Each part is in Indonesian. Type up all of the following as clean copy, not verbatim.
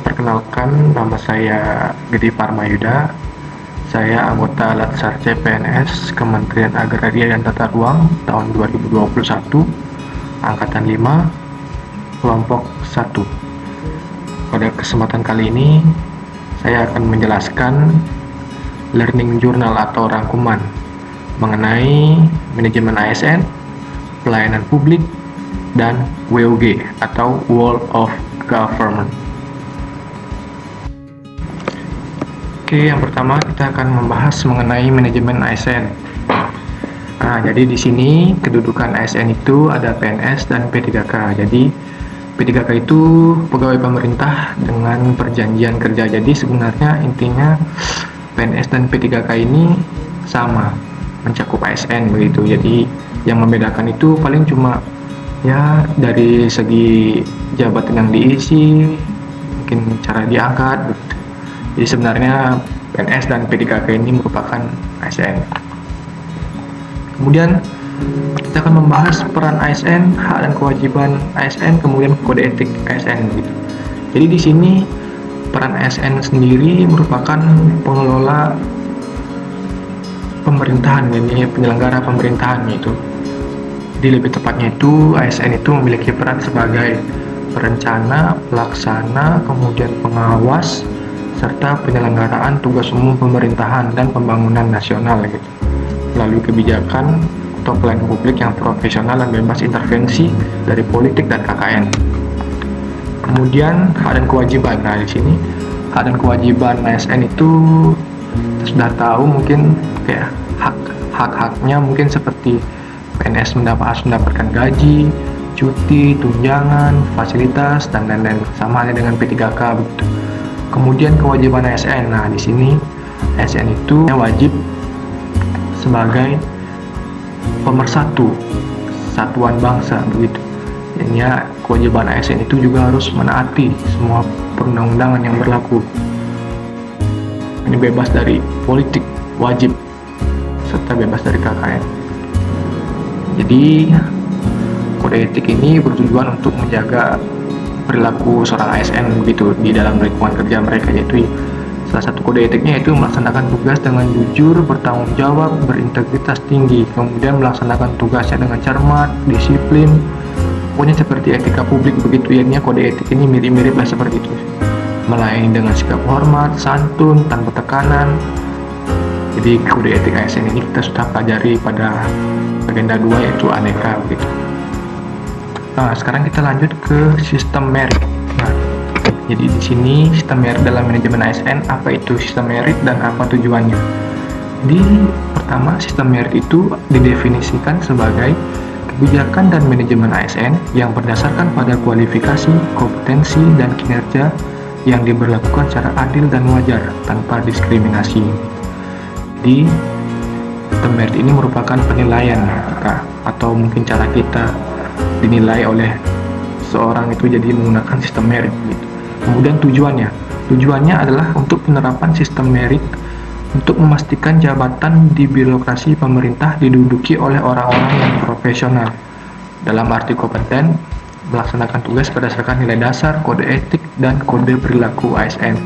Perkenalkan, nama saya Gede Parmayuda. Saya anggota Latsar CPNS Kementerian Agraria dan Tata Ruang tahun 2021, Angkatan 5, Kelompok 1. Pada kesempatan kali ini, saya akan menjelaskan learning journal atau rangkuman mengenai manajemen ASN, pelayanan publik, dan WOG atau World of Government. Oke, yang pertama kita akan membahas mengenai manajemen ASN. Nah, jadi di sini kedudukan ASN itu ada PNS dan P3K. Jadi P3K itu pegawai pemerintah dengan perjanjian kerja. Jadi sebenarnya intinya PNS dan P3K ini sama, mencakup ASN begitu. Jadi yang membedakan itu paling cuma ya dari segi jabatan yang diisi, mungkin cara diangkat begitu. Jadi sebenarnya PNS dan P3K ini merupakan ASN. Kemudian kita akan membahas peran ASN, hak dan kewajiban ASN, kemudian kode etik ASN begitu. Jadi di sini peran ASN sendiri merupakan pengelola pemerintahan, ini penyelenggara pemerintahan itu. Jadi lebih tepatnya itu ASN itu memiliki peran sebagai perencana, pelaksana, kemudian pengawas, serta penyelenggaraan tugas umum pemerintahan dan pembangunan nasional gitu, melalui kebijakan atau pelayanan publik yang profesional dan bebas intervensi dari politik dan KKN. Kemudian hak dan kewajiban. Nah, di sini hak dan kewajiban ASN itu kita sudah tahu, mungkin kayak hak-haknya mungkin seperti PNS mendapatkan gaji, cuti, tunjangan, fasilitas, dan lain-lain, sama halnya dengan P3K begitu. Kemudian kewajiban ASN. Nah, di sini ASN itu wajib sebagai pemersatu satuan bangsa begitu. Jadinya kewajiban ASN itu juga harus menaati semua perundang-undangan yang berlaku. Ini bebas dari politik, wajib, serta bebas dari KKN. Jadi kode etik ini bertujuan untuk menjaga perilaku seorang ASN begitu di dalam lingkungan kerja mereka, yaitu salah satu kode etiknya itu melaksanakan tugas dengan jujur, bertanggung jawab, berintegritas tinggi, kemudian melaksanakan tugasnya dengan cermat, disiplin, pokoknya seperti etika publik begitu. Ya, kode etik ini mirip-mirip lah seperti itu, melayani dengan sikap hormat, santun, tanpa tekanan. Jadi kode etik ASN ini kita sudah pelajari pada agenda 2, yaitu aneka begitu. Nah, sekarang kita lanjut ke sistem merit. Nah, jadi di sini sistem merit dalam manajemen ASN, apa itu sistem merit dan apa tujuannya? Di pertama, sistem merit itu didefinisikan sebagai kebijakan dan manajemen ASN yang berdasarkan pada kualifikasi, kompetensi, dan kinerja yang diberlakukan secara adil dan wajar tanpa diskriminasi. Di sistem merit ini merupakan penilaian kita, atau mungkin cara kita dinilai oleh seorang itu jadi menggunakan sistem merit gitu. Kemudian tujuannya adalah untuk penerapan sistem merit untuk memastikan jabatan di birokrasi pemerintah diduduki oleh orang-orang yang profesional dalam arti kompeten, melaksanakan tugas berdasarkan nilai dasar, kode etik, dan kode perilaku ASN.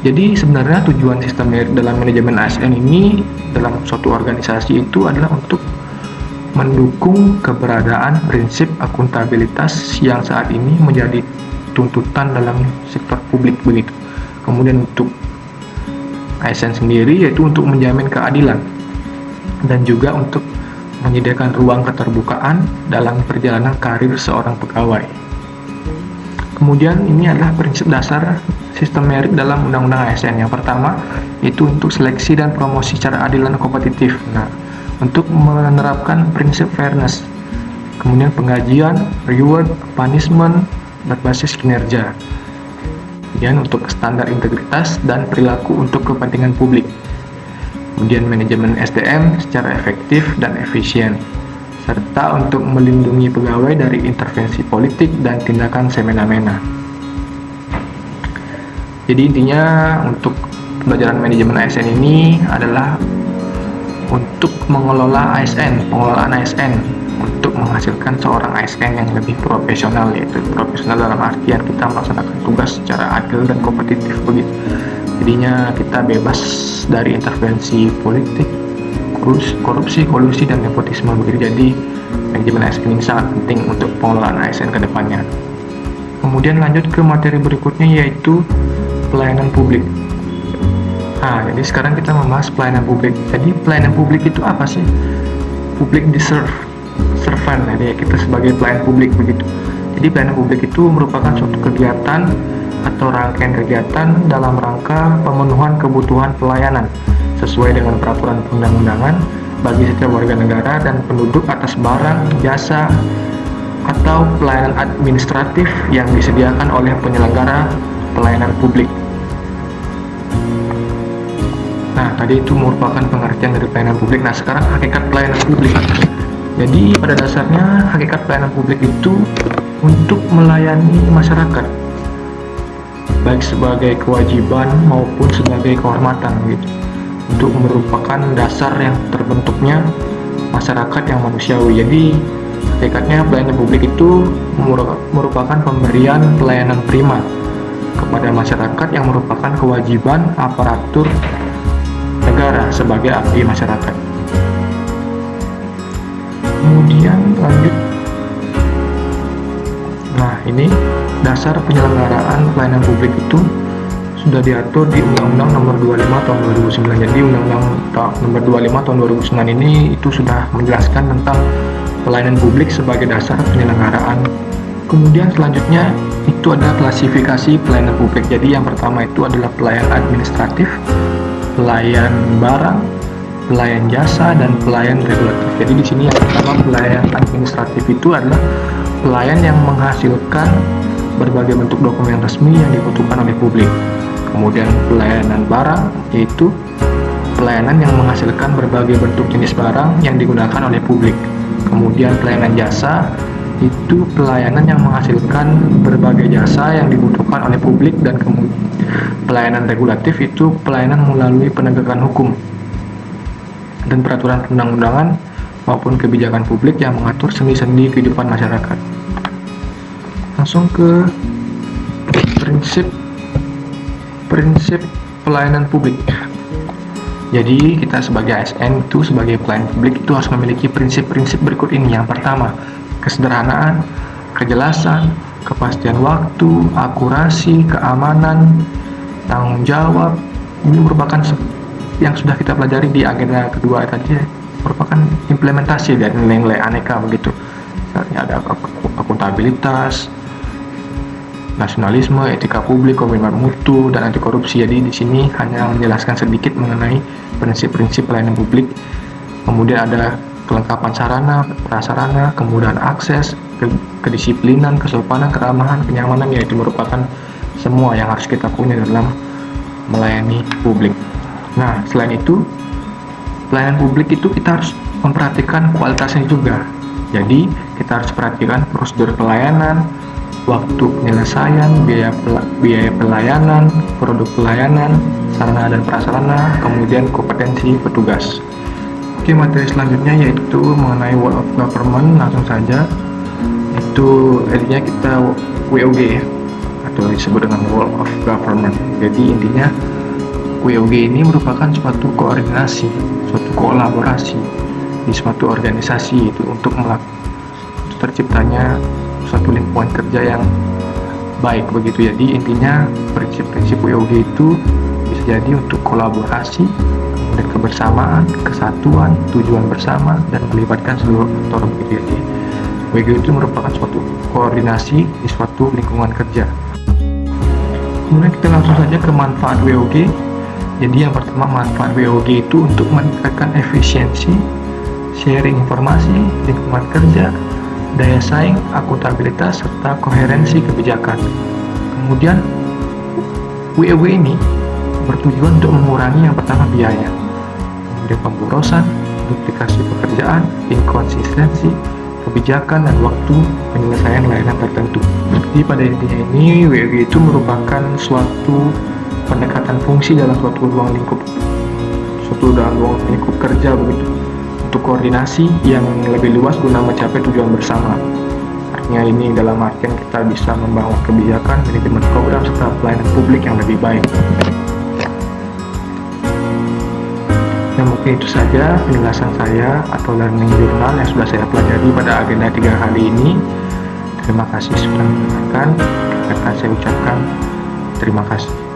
Jadi sebenarnya tujuan sistem merit dalam manajemen ASN ini dalam suatu organisasi itu adalah untuk mendukung keberadaan prinsip akuntabilitas yang saat ini menjadi tuntutan dalam sektor publik begitu. Kemudian untuk ASN sendiri yaitu untuk menjamin keadilan dan juga untuk menyediakan ruang keterbukaan dalam perjalanan karir seorang pegawai. Kemudian ini adalah prinsip dasar sistem merit dalam Undang-Undang ASN. Yang pertama itu untuk seleksi dan promosi secara adil dan kompetitif. Nah, untuk menerapkan prinsip fairness, kemudian penggajian, reward, punishment berbasis kinerja, kemudian untuk standar integritas dan perilaku untuk kepentingan publik, kemudian manajemen SDM secara efektif dan efisien, serta untuk melindungi pegawai dari intervensi politik dan tindakan semena-mena. Jadi intinya untuk pelajaran manajemen ASN ini adalah untuk mengelola ASN, pengelolaan ASN untuk menghasilkan seorang ASN yang lebih profesional, yaitu profesional dalam artian kita melaksanakan tugas secara adil dan kompetitif begitu. Jadinya kita bebas dari intervensi politik, korupsi, kolusi, dan nepotisme begitu. Jadi manajemen ASN ini sangat penting untuk pengelolaan ASN ke depannya. Kemudian lanjut ke materi berikutnya, yaitu pelayanan publik. Nah, jadi sekarang kita membahas pelayanan publik. Jadi pelayanan publik itu apa sih? Public servant, jadi kita sebagai pelayan publik begitu. Jadi pelayanan publik itu merupakan suatu kegiatan atau rangkaian kegiatan dalam rangka pemenuhan kebutuhan pelayanan sesuai dengan peraturan perundang-undangan bagi setiap warga negara dan penduduk atas barang, jasa, atau pelayanan administratif yang disediakan oleh penyelenggara pelayanan publik. Nah, tadi itu merupakan pengertian dari pelayanan publik. Nah, sekarang hakikat pelayanan publik. Jadi, pada dasarnya hakikat pelayanan publik itu untuk melayani masyarakat, baik sebagai kewajiban maupun sebagai kehormatan gitu. Untuk merupakan dasar yang terbentuknya masyarakat yang manusiawi. Jadi, hakikatnya pelayanan publik itu merupakan pemberian pelayanan prima kepada masyarakat yang merupakan kewajiban aparatur negara sebagai abdi masyarakat. Kemudian lanjut. Nah, ini dasar penyelenggaraan pelayanan publik itu sudah diatur di Undang-Undang Nomor 25 Tahun 2009. Jadi Undang-Undang Nomor 25 Tahun 2009 ini itu sudah menjelaskan tentang pelayanan publik sebagai dasar penyelenggaraan. Kemudian selanjutnya itu adalah klasifikasi pelayanan publik. Jadi yang pertama itu adalah pelayan administratif, pelayan barang, pelayan jasa, dan pelayan regulatif. Jadi di sini yang pertama pelayan administratif itu adalah pelayan yang menghasilkan berbagai bentuk dokumen resmi yang dibutuhkan oleh publik. Kemudian pelayanan barang yaitu pelayanan yang menghasilkan berbagai bentuk jenis barang yang digunakan oleh publik. Kemudian pelayanan jasa itu pelayanan yang menghasilkan berbagai jasa yang dibutuhkan oleh publik. Dan kemudian pelayanan regulatif itu pelayanan melalui penegakan hukum dan peraturan perundang-undangan maupun kebijakan publik yang mengatur sendi-sendi kehidupan masyarakat. Langsung ke prinsip pelayanan publik. Jadi kita sebagai ASN itu sebagai pelayan publik itu harus memiliki prinsip-prinsip berikut ini. Yang pertama, kesederhanaan, kejelasan, kepastian waktu, akurasi, keamanan, tanggung jawab. Ini merupakan yang sudah kita pelajari di agenda kedua tadi, merupakan implementasi dari nilai-nilai aneka begitu. Misalnya ada akuntabilitas, nasionalisme, etika publik, komitmen mutu, dan anti korupsi. Jadi di sini hanya menjelaskan sedikit mengenai prinsip-prinsip pelayanan publik. Kemudian ada kelengkapan sarana, prasarana, kemudahan akses, kedisiplinan, kesopanan, keramahan, kenyamanan, yaitu merupakan semua yang harus kita punya dalam melayani publik. Nah, selain itu, pelayanan publik itu kita harus memperhatikan kualitasnya juga. Jadi, kita harus perhatikan prosedur pelayanan, waktu penyelesaian, biaya pelayanan, produk pelayanan, sarana dan prasarana, kemudian kompetensi petugas. Oke, materi selanjutnya yaitu mengenai World of Government. Langsung saja, itu intinya kita WOG atau disebut dengan World of Government. Jadi intinya WOG ini merupakan suatu koordinasi, suatu kolaborasi di suatu organisasi itu untuk terciptanya suatu lingkungan kerja yang baik begitu. Jadi intinya prinsip-prinsip WOG itu bisa jadi untuk kolaborasi, kemudian kebersamaan, kesatuan, tujuan bersama, dan melibatkan seluruh aktor begitu. Jadi WOG itu merupakan suatu koordinasi di suatu lingkungan kerja. Kemudian kita langsung saja ke manfaat WOG. Jadi yang pertama, manfaat WOG itu untuk meningkatkan efisiensi, sharing informasi, lingkungan kerja, daya saing, akuntabilitas, serta koherensi kebijakan. Kemudian WOG ini bertujuan untuk mengurangi yang pertama biaya, kemudian pemborosan, duplikasi pekerjaan, inkonsistensi kebijakan, dan waktu penyelesaian layanan tertentu. Jadi pada intinya ini WOG itu merupakan suatu pendekatan fungsi dalam suatu ruang lingkup kerja begitu, untuk koordinasi yang lebih luas guna mencapai tujuan bersama. Artinya ini dalam artian kita bisa membangun kebijakan, manajemen program, serta pelayanan publik yang lebih baik. Nah, mungkin itu saja penjelasan saya atau learning journal yang sudah saya pelajari pada agenda 3 kali ini. Terima kasih sudah mendengarkan. Saya ucapkan terima kasih.